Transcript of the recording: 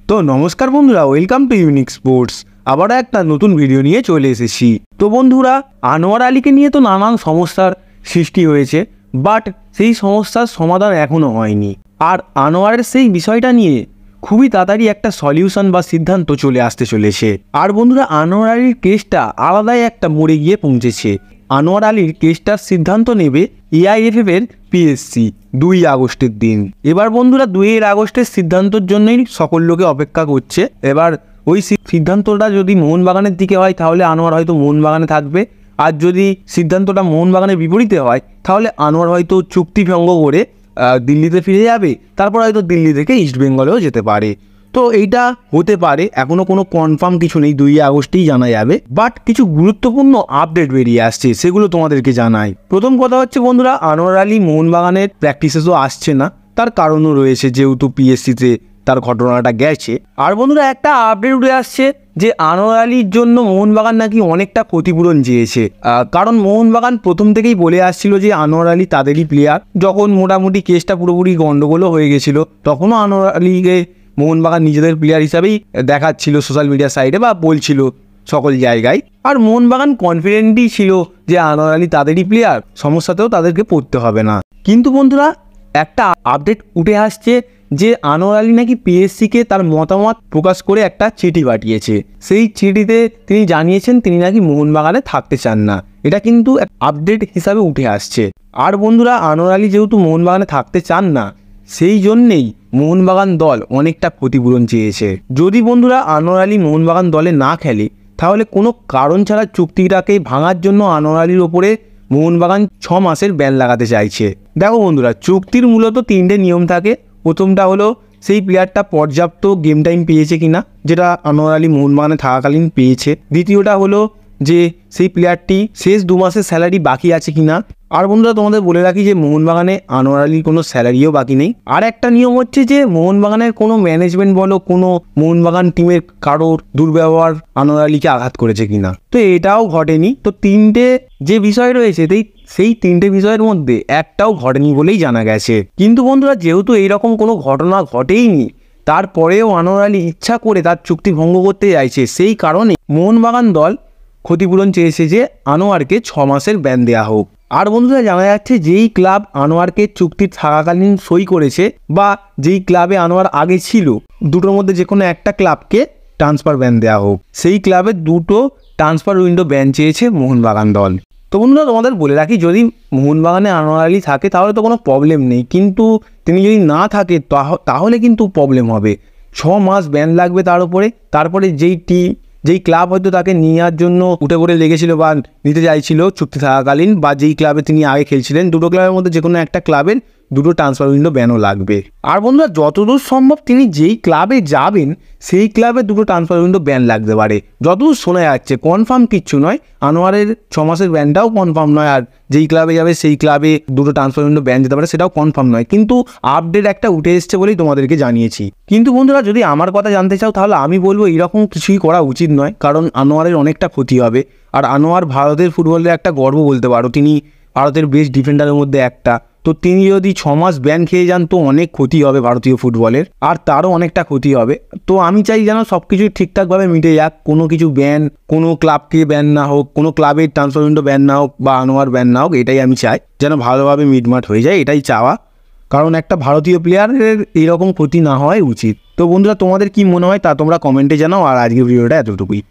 তো নমস্কার বন্ধুরা, ওয়েলকাম টু ইউনিক স্পোর্টস। আবার একটা নতুন ভিডিও নিয়ে চলে এসেছি। তো বন্ধুরা, আনোয়ার আলীকে নিয়ে তো নানান সমস্যার সৃষ্টি হয়েছে, বাট সেই সমস্যার সমাধান এখনও হয়নি। আর আনোয়ারের সেই বিষয়টা নিয়ে খুবই তাড়াতাড়ি একটা সলিউশন বা সিদ্ধান্ত চলে আসতে চলেছে। আর বন্ধুরা, আনোয়ার আলীর কেসটা আলাদাই একটা মোড়ে গিয়ে পৌঁছেছে। আনোয়ার আলীর কেসটার সিদ্ধান্ত নেবে এআইএফএফ এর পিএসসি 2 আগস্টের দিন। এবার বন্ধুরা, 2 আগস্টের সিদ্ধান্তের জন্যই সকল লোকে অপেক্ষা করছে। এবার ওই সিদ্ধান্তটা যদি মোহনবাগানের দিকে হয় তাহলে আনোয়ার হয়তো মোহনবাগানে থাকবে, আর যদি সিদ্ধান্তটা মোহনবাগানের বিপরীতে হয় তাহলে আনোয়ার হয়তো চুক্তি ভঙ্গ করে দিল্লিতে ফিরে যাবে, তারপর হয়তো দিল্লি থেকে ইস্টবেঙ্গলেও যেতে পারে। তো এইটা হতে পারে, এখনও কোনো কনফার্ম কিছু নেই, 2 আগস্টেই জানা যাবে। বাট কিছু গুরুত্বপূর্ণ আপডেট বেরিয়ে আসছে, সেগুলো তোমাদেরকে জানাই। প্রথম কথা হচ্ছে বন্ধুরা, আনোয়ার আলী মোহনবাগানের প্র্যাকটিসেসও আসছে না, তার কারণও রয়েছে, যেহেতু পিএসসিতে তার ঘটনাটা গেছে। আর বন্ধুরা, একটা আপডেট উঠে আসছে যে আনোয়ার আলীর জন্য মোহনবাগান নাকি অনেকটা ক্ষতিপূরণ চেয়েছে। কারণ মোহনবাগান প্রথম থেকেই বলে আসছিল যে আনোয়ার আলী তাদেরই প্লেয়ার। যখন মোটামুটি কেসটা পুরোপুরি গন্ডগোলও হয়ে গেছিল, তখনও আনোয়ার আলীকে মোহনবাগান নিজেদের প্লেয়ার হিসাবেই দেখাচ্ছিল সোশ্যাল মিডিয়া সাইডে বা বলছিল সকল জায়গায়। আর মোহনবাগান কনফিডেন্টই ছিল যে আনোয়ার আলী তাদেরই প্লেয়ার, সমস্যাতেও তাদেরকে পড়তে হবে না। কিন্তু বন্ধুরা, একটা আপডেট উঠে আসছে যে আনোয়ার আলী নাকি পিএসসিকে তার মতামত প্রকাশ করে একটা চিঠি পাঠিয়েছে। সেই চিঠিতে তিনি জানিয়েছেন তিনি নাকি মোহনবাগানে থাকতে চান না। এটা কিন্তু আপডেট হিসাবে উঠে আসছে। আর বন্ধুরা, আনোয়ার আলী যেহেতু মোহনবাগানে থাকতে চান না, সেই জন্যেই মোহনবাগান দল অনেকটা ক্ষতিপূরণ চেয়েছে। যদি বন্ধুরা আনোয়ার আলী মোহনবাগান দলে না খেলে, তাহলে কোনো কারণ ছাড়া চুক্তিটাকে ভাঙার জন্য আনোয়ার আলীর ওপরে মোহনবাগান 6 মাসের ব্যান লাগাতে চাইছে। দেখো বন্ধুরা, চুক্তির মূলত 3টে নিয়ম থাকে। প্রথমটা হলো সেই প্লেয়ারটা পর্যাপ্ত গেম টাইম পেয়েছে কিনা, যেটা আনোয়ার আলী মোহনবাগানে থাকাকালীন পেয়েছে। দ্বিতীয়টা হলো যে সেই প্লেয়ারটি শেষ 2 মাসের স্যালারি বাকি আছে কিনা। আর বন্ধুরা, তোমাদের বলে রাখি যে মোহনবাগানে আনোয়ার আলীর কোনো স্যালারিও বাকি নেই। আর একটা নিয়ম হচ্ছে যে মোহনবাগানের কোনো ম্যানেজমেন্ট বলো, কোনো মোহনবাগান টিমের কারোর দুর্ব্যবহার আনোয়ার আলীকে আঘাত করেছে কিনা। তো এটাও ঘটেনি। তো 3টে যে বিষয় রয়েছে, সেই 3টে বিষয়ের মধ্যে একটাও ঘটেনি বলেই জানা গেছে। কিন্তু বন্ধুরা, যেহেতু এইরকম কোনো ঘটনা ঘটেইনি, তারপরেও আনোয়ার আলী ইচ্ছা করে তার চুক্তি ভঙ্গ করতে চাইছে, সেই কারণে মোহনবাগান দল ক্ষতিপূরণ চেয়েছে যে আনোয়ারকে 6 মাসের ব্যান দেওয়া হোক। আর বন্ধুরা, জানা যাচ্ছে যেই ক্লাব আনোয়ারকে চুক্তি থাকাকালীন সই করেছে বা যেই ক্লাবে আনোয়ার আগে ছিল, দুটোর মধ্যে যে কোনো একটা ক্লাবকে ট্রান্সফার ব্যান দেওয়া হোক। সেই ক্লাবের 2টো ট্রান্সফার উইন্ডো ব্যান চেয়েছে মোহনবাগান দল। তো বন্ধুরা, তোমাদের বলে রাখি, যদি মোহনবাগানে আনোয়ার আলী থাকে তাহলে তো কোনো প্রবলেম নেই, কিন্তু তিনি যদি না থাকে তাহলে কিন্তু প্রবলেম হবে। 6 মাস ব্যান লাগবে তার উপরে। তারপরে যেই ক্লাব হয়তো তাকে নেওয়ার জন্য উঠে পড়ে লেগেছিল বা নিতে চাইছিল চুক্তি থাকাকালীন, বা যেই ক্লাবে তিনি আগে খেলছিলেন, 2টো ক্লাবের মধ্যে যে কোনো একটা ক্লাবের 2টো ট্রান্সফার উইন্ডো ব্যানও লাগবে। আর বন্ধুরা, যতদূর সম্ভব তিনি যেই ক্লাবে যাবেন সেই ক্লাবে 2টো ট্রান্সফার উইন্ডো ব্যান লাগতে পারে, যতদূর শোনা যাচ্ছে। কনফার্ম কিচ্ছু নয়, আনোয়ারের 6 মাসের ব্যানটাও কনফার্ম নয়, আর যেই ক্লাবে যাবে সেই ক্লাবে 2টো ট্রান্সফার উইন্ডো ব্যান যেতে পারে সেটাও কনফার্ম নয়। কিন্তু আপডেট একটা উঠে এসছে বলেই তোমাদেরকে জানিয়েছি। কিন্তু বন্ধুরা, যদি আমার কথা জানতে চাও তাহলে আমি বলবো এরকম কিছুই করা উচিত নয়, কারণ আনোয়ারের অনেকটা ক্ষতি হবে। আর আনোয়ার ভারতের ফুটবলের একটা গর্ব বলতে পারো, তিনি ভারতের বেস্ট ডিফেন্ডারের মধ্যে একটা। তো তিনি যদি 6 মাস ব্যান খেয়ে যান তো অনেক ক্ষতি হবে ভারতীয় ফুটবলের, আর তারও অনেকটা ক্ষতি হবে। তো আমি চাই যেন সব কিছুই ঠিকঠাকভাবে মিটে যাক, কোনো কিছু ব্যান, কোনো ক্লাবকে ব্যান না হোক, কোনো ক্লাবের ট্রান্সফার উইন্ডো ব্যান না হোক বা আনোয়ার ব্যান না হোক। এটাই আমি চাই, যেন ভালোভাবে মিটমাট হয়ে যায়, এটাই চাওয়া। কারণ একটা ভারতীয় প্লেয়ারের এইরকম ক্ষতি না হওয়াই উচিত। তো বন্ধুরা, তোমাদের কি মনে হয় তা তোমরা কমেন্টে জানাও। আর আজকের ভিডিওটা এতটুকুই।